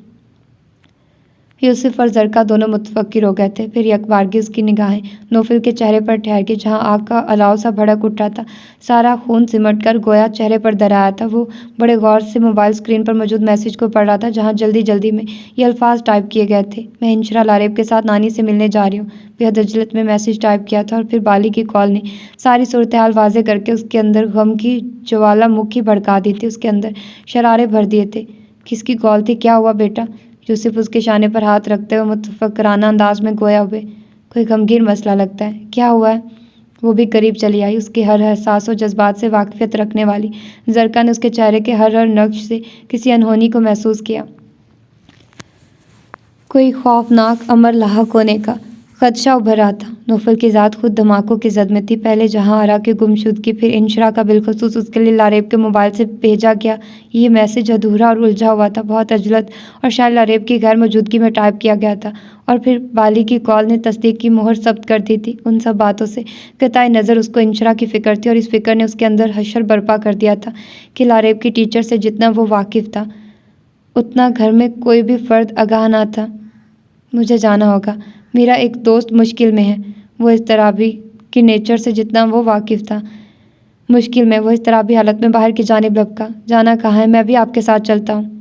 यूसुफ और जरका दोनों मुतफक्किर हो गए थे। फिर यकबारगी उसकी निगाहें नौफिल के चेहरे पर ठहर गई, जहाँ आग का अलाव सा भड़क उठा था। सारा खून सिमट कर गोया चेहरे पर दराया था। वो बड़े गौर से मोबाइल स्क्रीन पर मौजूद मैसेज को पढ़ रहा था, जहाँ जल्दी जल्दी में ये अल्फाज टाइप किए गए थे। मैं इंशरा लारेब के साथ नानी से मिलने जा रही हूँ। बेहद अजलत में मैसेज टाइप किया था और फिर बाली की कॉल ने सारी सूरत हाल वाजे करके उसके अंदर गम की ज्वालामुखी भड़का दी थी। उसके अंदर शरारे भर दिए थे। किसकी कॉल थी? क्या हुआ बेटा? यूसुफ उसके शाने पर हाथ रखते हुए मुतफक्किराना अंदाज में गोया हुए। कोई गमगीन मसला लगता है। क्या हुआ है? वो भी करीब चली आई। उसके हर एहसास और जज्बात से वाकिफियत रखने वाली जरका ने उसके चेहरे के हर नक्श से किसी अनहोनी को महसूस किया। कोई खौफनाक अमर लाहक होने का, खदशा उभर रहा था। नौफल की ज़ात खुद धमाकों की जद में थी। पहले जहां आरा की गुमशुदगी, फिर इंशरा का बिलखसूस उसके लिए लारेब के मोबाइल से भेजा गया ये मैसेज अधूरा और उलझा हुआ था, बहुत अजलत और शायद लारेब की गैर मौजूदगी में टाइप किया गया था। और फिर बाली की कॉल ने तस्दीक की मोहर जब्त कर दी थी। उन सब बातों से कताई नज़र उसको इंशरा की फ़िक्र थी और इस फिक्र ने उसके अंदर हशर बर्पा कर दिया था कि लारेब की टीचर से जितना वो वाकिफ़ था उतना घर में कोई भी फ़र्द आगाह ना था। मुझे जाना होगा, मेरा एक दोस्त मुश्किल में है। वो इस तरह भी कि नेचर से जितना वो वाकिफ़ था मुश्किल में, वो इस तरह भी हालत में बाहर की जानिब लपका। जाना कहाँ है? मैं भी आपके साथ चलता हूँ।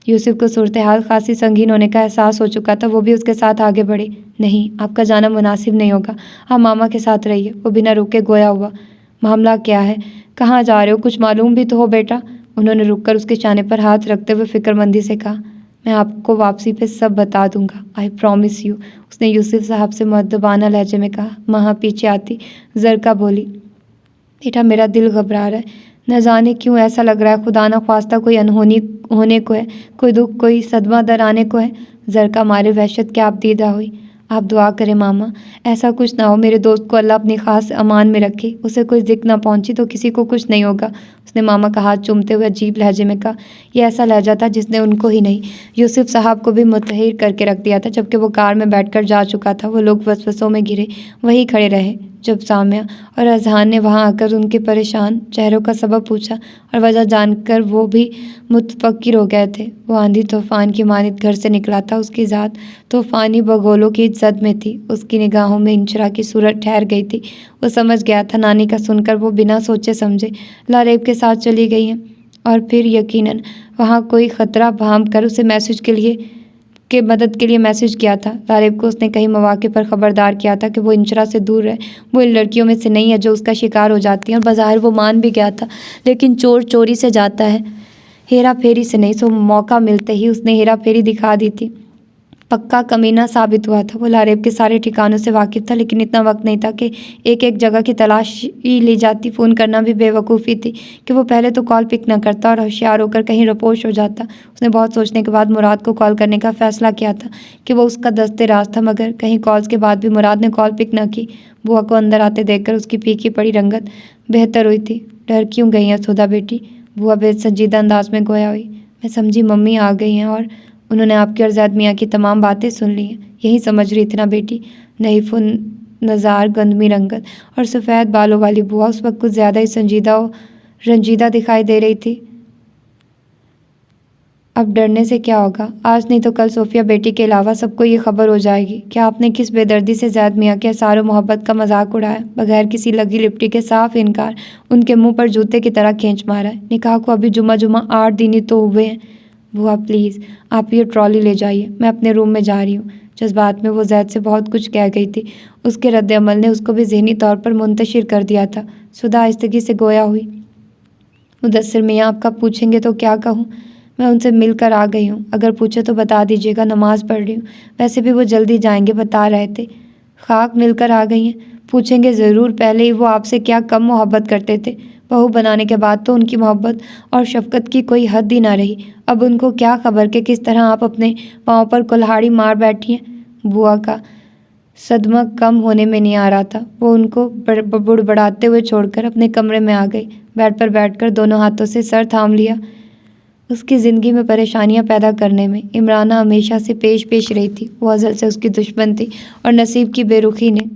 यूसुफ को सूरत हाल खासी संगीन होने का एहसास हो चुका था। वो भी उसके साथ आगे बढ़े। नहीं, आपका जाना मुनासिब नहीं होगा, आप मामा के साथ रहिए। वो बिना रुके गोया हुआ। मामला क्या है? कहाँ जा रहे हो? कुछ मालूम भी तो हो बेटा। उन्होंने रुककर उसके चाने पर हाथ रखते हुए फिक्रमंदी से कहा, मैं आपको वापसी पे सब बता दूंगा, आई प्रॉमिस यू। उसने यूसुफ साहब से मुअद्दबाना लहजे में कहा। माँ पीछे आती जरका बोली, बेटा मेरा दिल घबरा रहा है, न जाने क्यों ऐसा लग रहा है खुदा न ख्वास्ता कोई अनहोनी होने को है, कोई दुख कोई सदमा दर आने को है। जरका मारे वहशत के आप दीदा हुई। आप दुआ करें मामा, ऐसा कुछ ना हो, मेरे दोस्त को अल्लाह अपनी खास अमान में रखे, उसे कोई जिक्र ना पहुंची तो किसी को कुछ नहीं होगा। उसने मामा का हाथ चूमते हुए अजीब लहजे में कहा। यह ऐसा लहजा था जिसने उनको ही नहीं यूसुफ साहब को भी मुतहिर करके रख दिया था। जबकि वो कार में बैठकर जा चुका था, वो लोग वसवसों में घिरे वहीं खड़े रहे जब सामिया और अजहान ने वहां आकर उनके परेशान चेहरों का सबब पूछा और वजह जानकर वो भी मुतफक्किर हो गए थे। वो आंधी तूफान की मानित घर से निकला था। उसकी ज़ात तूफानी बगोलों की जद में थी। उसकी निगाहों में इंशरा की सूरत ठहर गई थी। वो समझ गया था नानी का सुनकर वो बिना सोचे समझे लारेब के साथ चली गई हैं। और फिर यकीनन वहाँ कोई ख़तरा भाम कर उसे मैसेज के मदद के लिए मैसेज किया था। लारेब को उसने कई मौके पर ख़बरदार किया था कि वो इंशरा से दूर रहे। वो इन लड़कियों में से नहीं है जो उसका शिकार हो जाती हैं। और बाज़ाहिर वो मान भी गया था, लेकिन चोर चोरी से जाता है, हेरा फेरी से नहीं। सो मौका मिलते ही उसने हेरा फेरी दिखा दी थी। पक्का कमीना साबित हुआ था। वो लारेब के सारे ठिकानों से वाकिफ़ था, लेकिन इतना वक्त नहीं था कि एक एक जगह की तलाश ही ली जाती। फ़ोन करना भी बेवकूफ़ी थी कि वो पहले तो कॉल पिक न करता और होशियार होकर कहीं रपोश हो जाता। उसने बहुत सोचने के बाद मुराद को कॉल करने का फ़ैसला किया था कि वो उसका दस्ते राज था, मगर कहीं कॉल्स के बाद भी मुराद ने कॉल पिक न की। बुआ को अंदर आते देखकर उसकी फीकी पड़ी रंगत बेहतर हुई थी। डर क्यों गई हैं सुधा बेटी? बुआ बेसंजीदा अंदाज में गोया हुई। मैं समझी मम्मी आ गई हैं और उन्होंने आपकी और ज़ैद मियाँ की तमाम बातें सुन ली हैं, यही समझ रही थी ना बेटी? नहीफ़ो नज़ार गंदमी रंगत और सफ़ेद बालों वाली बुआ उस वक्त कुछ ज़्यादा ही संजीदा और रंजीदा दिखाई दे रही थी। अब डरने से क्या होगा? आज नहीं तो कल सोफिया बेटी के अलावा सबको ये खबर हो जाएगी कि आपने किस बेदर्दी से ज़ैद मियाँ के सारो मोहब्बत का मजाक उड़ाया, बगैर किसी लगी लिपटी के साफ इनकार उनके मुंह पर जूते की तरह खींच मारा है। निकाह को अभी जुम्मा 8 दिन ही तो हुए हैं। बुआ प्लीज़ आप ये ट्रॉली ले जाइए, मैं अपने रूम में जा रही हूँ। जज्बात में वो ज़ैद से बहुत कुछ कह गई थी। उसके रद्द अमल ने उसको भी ज़हनी तौर पर मुंतशिर कर दिया था। सुधा आहिस्तगी से गोया हुई। मुदस्सिर मियाँ आपका पूछेंगे तो क्या कहूँ? मैं उनसे मिलकर आ गई हूँ, अगर पूछे तो बता दीजिएगा नमाज़ पढ़ रही हूँ। वैसे भी वो जल्दी जाएंगे बता रहे थे। खाक मिलकर आ गई हैं? पूछेंगे ज़रूर, पहले ही वो आपसे क्या कम मोहब्बत करते थे? बहू बनाने के बाद तो उनकी मोहब्बत और शफ़क़त की कोई हद ही ना रही। अब उनको क्या खबर कि किस तरह आप अपने पाँव पर कुल्हाड़ी मार बैठी हैं। बुआ का सदमा कम होने में नहीं आ रहा था। वो उनको बुड़बड़ाते हुए छोड़कर अपने कमरे में आ गई। बेड पर बैठकर दोनों हाथों से सर थाम लिया। उसकी ज़िंदगी में परेशानियां पैदा करने में इमराना हमेशा से पेश रही थी। वो अज़ल से उसकी दुश्मन थी और नसीब की बेरुखी ने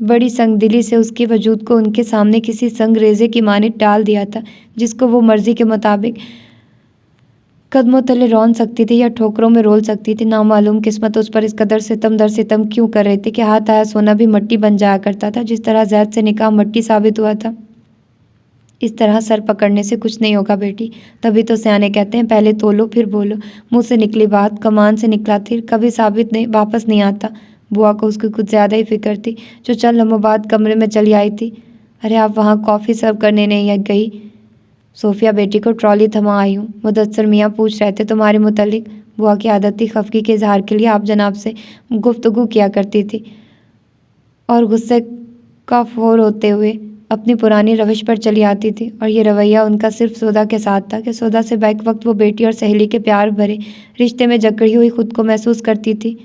बड़ी संगदिली से उसके वजूद को उनके सामने किसी संगरेज़े की मानित डाल दिया था, जिसको वो मर्ज़ी के मुताबिक कदमों तले रौन सकती थी या ठोकरों में रोल सकती थी। नामालूम किस्मत उस पर इस कदर सितम दर सितम क्यों कर रही थी कि हाथ आया सोना भी मट्टी बन जाया करता था। जिस तरह ज़ैद से निकाह मट्टी साबित हुआ था, इस तरह सर पकड़ने से कुछ नहीं होगा बेटी। तभी तो सियाने कहते हैं पहले तोलो फिर बोलो। मुंह से निकली बात कमान से निकला तीर कभी साबित नहीं वापस नहीं आता। बुआ को उसकी कुछ ज़्यादा ही फिक्र थी, जो चंद लम्हों बाद कमरे में चली आई थी। अरे आप वहाँ कॉफ़ी सर्व करने नहीं गई? सोफिया बेटी को ट्रॉली थमा आई हूँ। मुदस्सिर मियाँ पूछ रहे थे तुम्हारे मुतल्लिक। बुआ की आदत थी खफगी के इजहार के लिए आप जनाब से गुफ्तगू किया करती थी और गुस्से का फोर होते हुए अपनी पुरानी रविश पर चली आती थी। और ये रवैया उनका सिर्फ सौदा के साथ था कि सौदा से बैक वक्त वो बेटी और सहेली के प्यार भरे रिश्ते में जकड़ी हुई खुद को महसूस करती थी।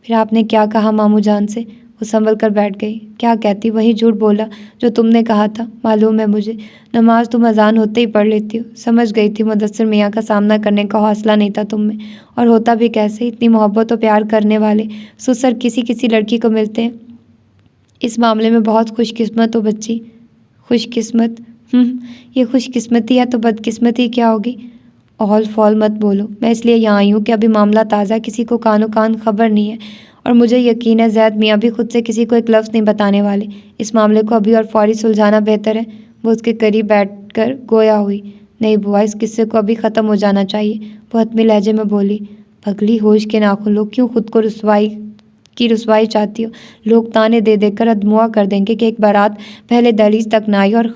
फिर आपने क्या कहा मामू जान से? वो संभल कर बैठ गई। क्या कहती, वही झूठ बोला जो तुमने कहा था। मालूम है मुझे, नमाज तुम अजान होते ही पढ़ लेती हो। समझ गई थी मुदस्सिर मियाँ का सामना करने का हौसला नहीं था तुम में, और होता भी कैसे, इतनी मोहब्बत और प्यार करने वाले सुसर किसी किसी लड़की को मिलते हैं। इस मामले में बहुत खुशकिस्मत हो बच्ची। खुशकिस्मत? ये खुशकिस्मती है तो बदकिस्मती क्या होगी? ऑल फॉल मत बोलो। मैं इसलिए यहाँ आई हूँ कि अभी मामला ताज़ा, किसी को कानो कान खबर नहीं है, और मुझे यकीन है जैद मियाँ भी खुद से किसी को एक लफ्ज़ नहीं बताने वाले। इस मामले को अभी और फौरी सुलझाना बेहतर है। वो उसके करीब बैठकर गोया हुई। नहीं बुआ, इस किस्से को अभी ख़त्म हो जाना चाहिए, वो हतमी लहजे में बोली। पगली, होश के नाखून लो, क्यों खुद को रुसवाई चाहती हो? लोग ताने दे देकर अधमुआ कर देंगे कि एक बारात पहले दहलीज तक ना आई और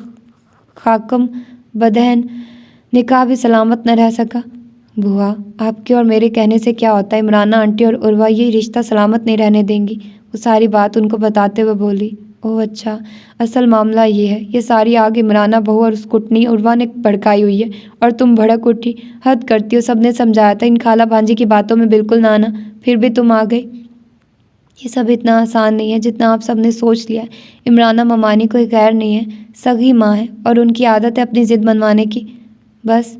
खाकम बदहन निकाह भी सलामत न रह सका। बुआ, आपके और मेरे कहने से क्या होता है? इमराना आंटी और उर्वा ये रिश्ता सलामत नहीं रहने देंगी। वो सारी बात उनको बताते हुए बोली। ओह अच्छा, असल मामला ये है, ये सारी आग इमराना बहू और उस कुटनी उर्वा ने भड़काई हुई है, और तुम भड़क उठी। हद करती हो, सबने समझाया था इन खाला भांजी की बातों में बिल्कुल ना आना, फिर भी तुम आ गई। ये सब इतना आसान नहीं है जितना आप सबने सोच लिया है। इमराना ममानी कोई गैर नहीं है, सगी माँ है, और उनकी आदत है अपनी ज़िद मनवाने की। बस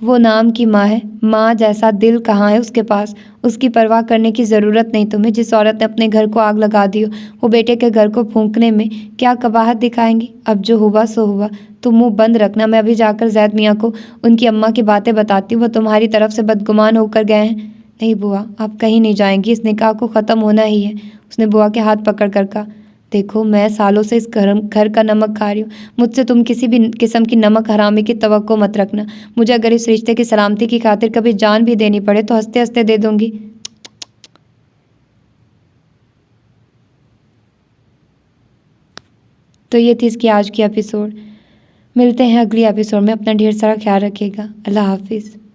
वो नाम की माँ है, माँ जैसा दिल कहाँ है उसके पास। उसकी परवाह करने की ज़रूरत नहीं तुम्हें। जिस औरत ने अपने घर को आग लगा दी हो, वो बेटे के घर को फूंकने में क्या कबाहत दिखाएंगी? अब जो हुआ सो हुआ, तुम मुंह बंद रखना। मैं अभी जाकर जैद मियाँ को उनकी अम्मा की बातें बताती हूँ। वो तुम्हारी तरफ से बदगुमान होकर गए हैं। नहीं बुआ, आप कहीं नहीं जाएंगी, इस निकाह को ख़त्म होना ही है। उसने बुआ के हाथ पकड़ कर कहा। देखो, मैं सालों से इस घर का नमक खा रही हूँ। मुझसे तुम किसी भी किस्म की नमक हरामी की तवक्को मत रखना। मुझे अगर इस रिश्ते की सलामती की खातिर कभी जान भी देनी पड़े तो हंसते हंसते दे दूंगी। तो ये थी इसकी आज की एपिसोड। मिलते हैं अगली एपिसोड में। अपना ढेर सारा ख्याल रखिएगा। अल्लाह हाफिज़।